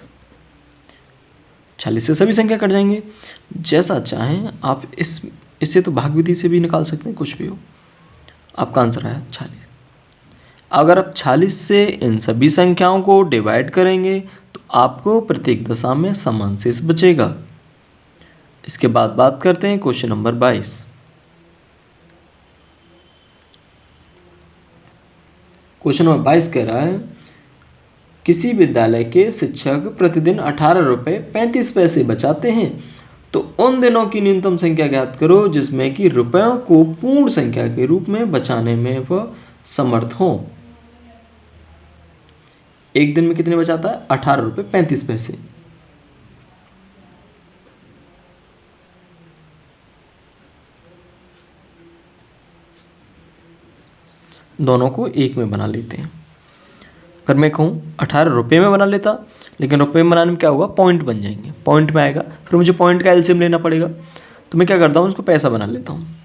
40 से सभी संख्या कट जाएंगे। जैसा चाहें आप इस इससे तो भाग विधि से भी निकाल सकते हैं, कुछ भी हो। आपका आंसर आया 46। अगर आप 46 से इन सभी संख्याओं को डिवाइड करेंगे तो आपको प्रत्येक दशा में समान शेष बचेगा। इसके बाद बात करते हैं क्वेश्चन नंबर 22। क्वेश्चन नंबर 22 कह रहा है किसी विद्यालय के शिक्षक प्रतिदिन 18 रुपये 35 पैसे बचाते हैं, तो उन दिनों की न्यूनतम संख्या ज्ञात करो जिसमें कि रुपयों को पूर्ण संख्या के रूप में बचाने में वह समर्थ हो। एक दिन में कितने बचाता है? 18 रुपये 35 पैसे। दोनों को एक में बना लेते हैं। अगर मैं कहूँ 18 रुपये में बना लेता, लेकिन रुपये में बनाने में क्या होगा, पॉइंट बन जाएंगे, पॉइंट में आएगा, फिर मुझे पॉइंट का एलसीएम लेना पड़ेगा। तो मैं क्या करता हूँ, उसको पैसा बना लेता हूँ।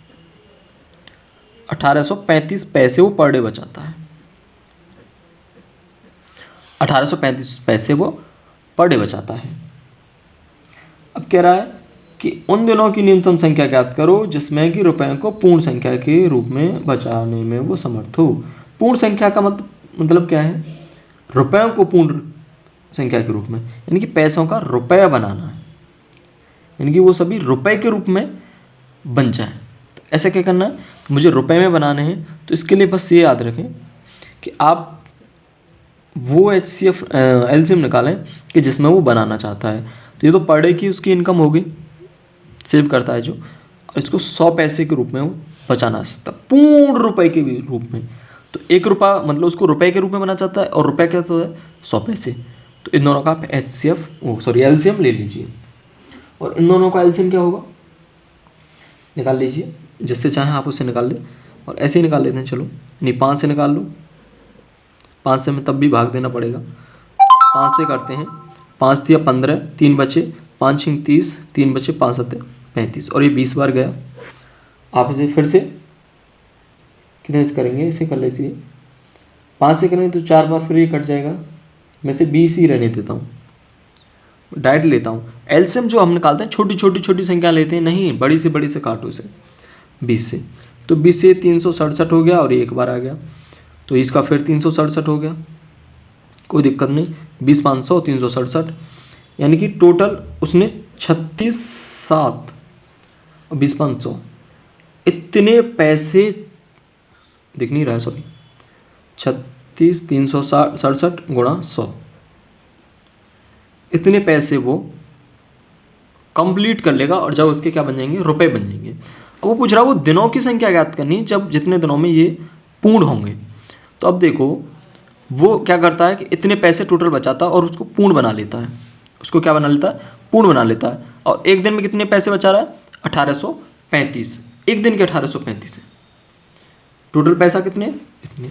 1835 पैसे वो पर डे बचाता है, 1835 पैसे वो पर डे बचाता है। अब कह रहा है कि उन दिनों की न्यूनतम संख्या ज्ञात करो जिसमें कि रुपयों को पूर्ण संख्या के रूप में बचाने में वो समर्थ हो। पूर्ण संख्या का मतलब क्या है? रुपयों को पूर्ण संख्या के रूप में, यानी कि पैसों का रुपया बनाना है, यानी कि वो सभी रुपए के रूप में बन जाए। तो ऐसा क्या करना है, मुझे रुपए में बनाने हैं, तो इसके लिए बस ये याद रखें कि आप वो HCF एलसीएम निकालें कि जिसमें वो बनाना चाहता है। तो ये तो पर डे की उसकी इनकम होगी, सेव करता है जो, और इसको 100 पैसे के रूप में वो बचाना चाहता है, पूर्ण रुपए के रूप में। तो 1 रुपया मतलब उसको रुपए के रूप में बनाना चाहता है, और रुपये क्या होता है? 100 पैसे। तो इन दोनों का आप एलसीएम ले लीजिए, और इन दोनों का एलसीएम क्या होगा निकाल लीजिए, जिससे चाहे आप उसे निकाल लें, और ऐसे ही निकाल लेते हैं। चलो नहीं, 5 से निकाल लो, 5 से में तब भी भाग देना पड़ेगा। 5 से करते हैं, 5 दिया 15, 3 बचे, 5 6 30, 3 बचे, 5 7 35, और ये 20 बार गया। आप इसे फिर से कितने से करेंगे, इसे कर लीजिए, 5 से करेंगे तो 4 बार, फिर ये कट जाएगा। मैं से 20 ही रहने देता हूँ, डायरेक्ट लेता हूँ। एलसीएम जो हम निकालते हैं छोटी संख्या लेते हैं, नहीं बड़ी से काटो इसे 20 से, तो 20 से 367 हो गया, और एक बार आ गया, तो इसका फिर 367 हो गया, कोई दिक्कत नहीं। 20 500 367, यानी कि टोटल उसने 36 7 और 20 500 इतने पैसे दिख नहीं रहा है, सॉरी, 36 367 गुणा 100, इतने पैसे वो कंप्लीट कर लेगा, और जब उसके क्या बन जाएंगे, रुपए बन जाएंगे। अब वो पूछ रहा है वो दिनों की संख्या ज्ञात करनी, जब जितने दिनों में ये पूर्ण होंगे। तो अब देखो वो क्या करता है कि इतने पैसे टोटल बचाता है और उसको पूर्ण बना लेता है, उसको क्या बना लेता है, पूर्ण बना लेता है। और एक दिन में कितने पैसे बचा रहा है, 1835, एक दिन के 1835 है, टोटल पैसा कितने, इतने,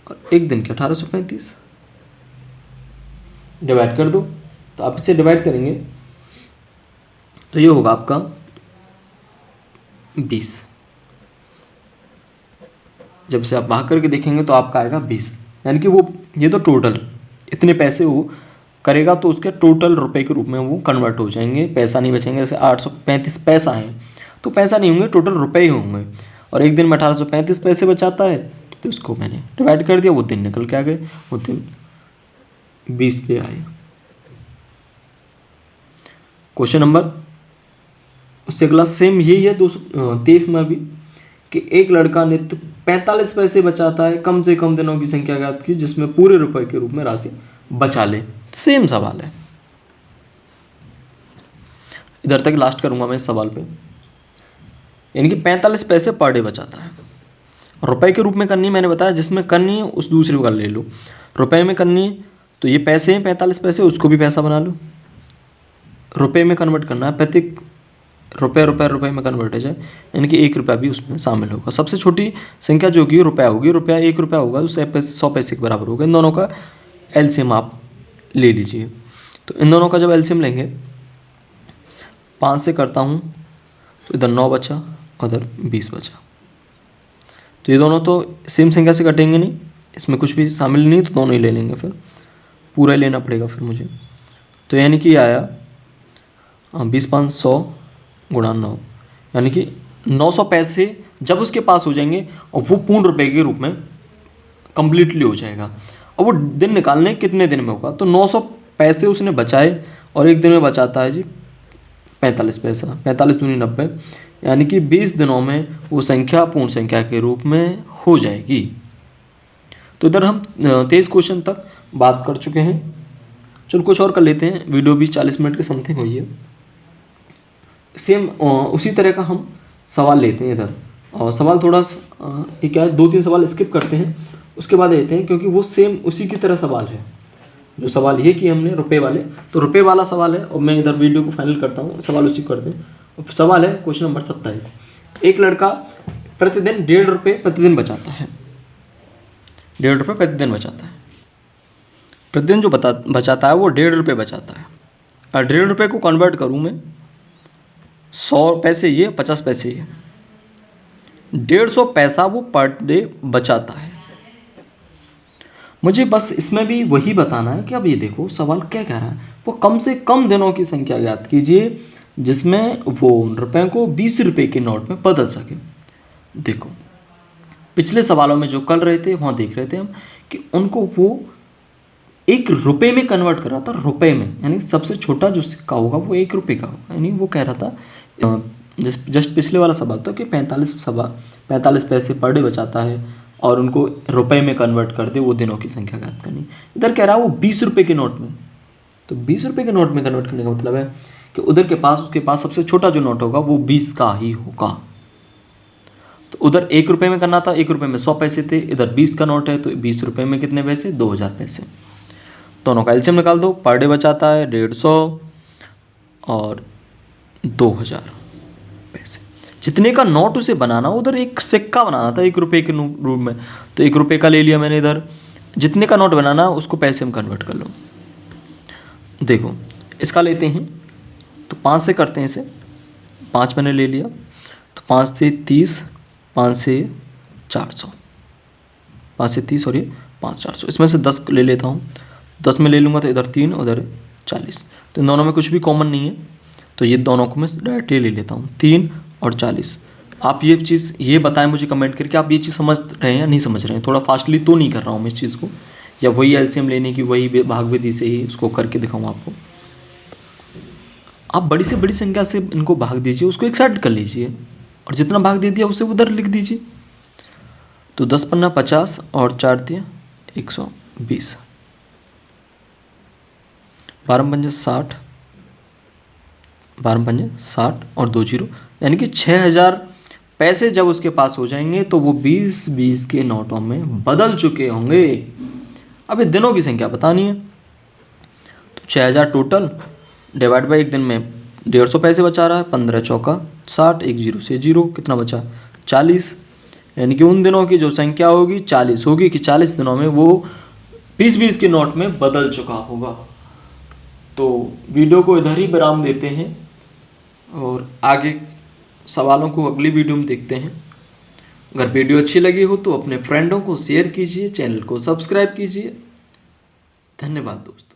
और एक दिन के 1835 डिवाइड कर दो। तो आप इसे डिवाइड करेंगे तो ये होगा आपका 20। जब से आप भाग करके देखेंगे तो आपका आएगा 20, यानी कि वो ये तो टोटल इतने पैसे वो करेगा, तो उसके टोटल रुपए के रूप में वो कन्वर्ट हो जाएंगे, पैसा नहीं बचेंगे। जैसे 835 पैसा है तो पैसा नहीं होंगे, टोटल रुपए ही होंगे, और एक दिन में 1835 पैसे बचाता है, तो उसको मैंने डिवाइड कर दिया, वो दिन निकल के आ गए, वो दिन 20 पे आए। क्वेश्चन नंबर उससे अगला सेम यही है 223 में भी, कि एक लड़का नित्य 45 पैसे बचाता है, कम से कम दिनों की संख्या ज्ञात की जिसमें पूरे रुपए के रूप में राशि बचा ले। सेम सवाल है, इधर तक लास्ट करूंगा मैं इस सवाल पे, यानी कि 45 पैसे पर डे बचाता है। रुपए के रूप में करनी मैंने बताया, जिसमें करनी है उस दूसरे को ले लो। रुपए में करनी है तो ये पैसे हैं 45 पैसे, उसको भी पैसा बना लो। रुपए में कन्वर्ट करना है, प्रत्येक रुपए में कन्वर्ट हो जाए, यानी कि 1 रुपया भी उसमें शामिल होगा। सबसे छोटी संख्या जो कि रुपया होगी, रुपया 1 रुपया होगा, उससे 100 पैसे के बराबर होगा। इन दोनों का एलसीएम आप ले लीजिए। तो इन दोनों का जब एलसीएम लेंगे, 5 से करता हूँ तो इधर 9 बचा, उधर 20 बचा। तो ये दोनों तो सेम संख्या से कटेंगे नहीं, इसमें कुछ भी शामिल नहीं, तो दोनों ही ले लेंगे, फिर पूरा ही लेना पड़ेगा फिर मुझे। तो यानी कि आया 20 500 गुणा 9, यानी कि 900 पैसे जब उसके पास हो जाएंगे और वो पूर्ण रुपए के रूप में कंप्लीटली हो जाएगा। और वो दिन निकालने कितने दिन में होगा, तो 900 पैसे उसने बचाए और एक दिन में बचाता है जी 45 पैसा, 45 दूनी 90, यानी कि 20 दिनों में वो संख्या पूर्ण संख्या के रूप में हो जाएगी। तो इधर हम 23 क्वेश्चन तक बात कर चुके हैं। चलो कुछ और कर लेते हैं, वीडियो भी 40 मिनट के समथिंग हुई है। सेम उसी तरह का हम सवाल लेते हैं इधर, और सवाल थोड़ा ये क्या है, 2-3 सवाल स्किप करते हैं, उसके बाद लेते हैं, क्योंकि वो सेम उसी की तरह सवाल है। जो सवाल ये किए हमने रुपए वाले, तो रुपए वाला सवाल है, और मैं इधर वीडियो को फाइनल करता हूँ, सवाल उसी करते हैं। सवाल है क्वेश्चन नंबर 27। एक लड़का प्रतिदिन 1.5 रुपये प्रतिदिन बचाता है, 1.5 रुपये प्रतिदिन बचाता है। प्रतिदिन जो बचाता है वो 1.5 रुपये बचाता है। और 1.5 रुपये को कन्वर्ट करूँ मैं, 100 पैसे ये, 50 पैसे ये, 150 पैसा वो पर डे बचाता है। मुझे बस इसमें भी वही बताना है कि अब ये देखो सवाल क्या कह रहा है, वो कम से कम दिनों की संख्या ज्ञात कीजिए जिसमें वो उन रुपयों को 20 रुपये के नोट में बदल सके। देखो पिछले सवालों में जो कर रहे थे वहाँ देख रहे थे हम कि उनको वो 1 रुपये में कन्वर्ट कर रहा था, रुपये में, यानी सबसे छोटा जो सिक्का होगा वो 1 रुपये का होगा। यानी वो कह रहा था जस्ट पिछले वाला सवाल था कि 45 पैसे पर डे बचाता है और उनको रुपए में कन्वर्ट कर दे, वो दिनों की संख्या ज्ञात करनी। इधर कह रहा है वो 20 रुपये के नोट में, तो 20 रुपये के नोट में कन्वर्ट करने का मतलब है कि उधर के पास उसके पास सबसे छोटा जो नोट होगा वो 20 का ही होगा। तो उधर 1 रुपये में करना था, 1 रुपये में 100 पैसे थे, इधर 20 का नोट है तो 20 रुपये में कितने पैसे, 2000 पैसे। दोनों का एलसीएम निकाल दो, पर डे बचाता है 150 और 2000 पैसे। जितने का नोट उसे बनाना, उधर एक सिक्का बनाना था 1 रुपये के रूप में, तो 1 रुपये का ले लिया मैंने इधर। जितने का नोट बनाना उसको पैसे में कन्वर्ट कर लो। देखो इसका लेते हैं तो 5 से करते हैं इसे, 5 मैंने ले लिया, तो 5 से 30, 5 से 400, 5 से 30 और ये 5 400, इसमें से 10 ले लेता हूँ। 10 में ले लूँगा तो इधर 3, उधर 40, तो इन दोनों में कुछ भी कॉमन नहीं है, तो ये दोनों को मैं डायरेक्टली ले लेता हूँ, 3 और 40। आप ये चीज़ ये बताएं मुझे कमेंट करके, आप ये चीज़ समझ रहे हैं या नहीं समझ रहे हैं। थोड़ा फास्टली तो नहीं कर रहा हूँ मैं इस चीज़ को, या वही एलसीएम लेने की वही भाग विधि से ही उसको करके दिखाऊँ आपको। आप बड़ी से बड़ी संख्या से इनको भाग दीजिए, उसको एक साइड कर लीजिए और जितना भाग दे दिया उसे उधर लिख दीजिए। तो 10 पन्ना 50 और 4 दिया 120, 12 पंजे 60, 12 पंजे 60 और 2 जीरो, यानी कि 6000 पैसे जब उसके पास हो जाएंगे तो वो 20-20 के नोटों में बदल चुके होंगे। अब ये दिनों की संख्या बतानी है, तो 6000 टोटल डिवाइड बाई एक दिन में 150 पैसे बचा रहा है, 15 चौका 60, 1 जीरो से जीरो, कितना बचा 40, यानी कि उन दिनों की जो संख्या होगी 40 होगी, कि 40 दिनों में वो 20-20 के नोट में बदल चुका होगा। तो वीडियो को इधर ही विराम देते हैं और आगे सवालों को अगली वीडियो में देखते हैं। अगर वीडियो अच्छी लगी हो तो अपने फ्रेंडों को शेयर कीजिए, चैनल को सब्सक्राइब कीजिए। धन्यवाद दोस्तों।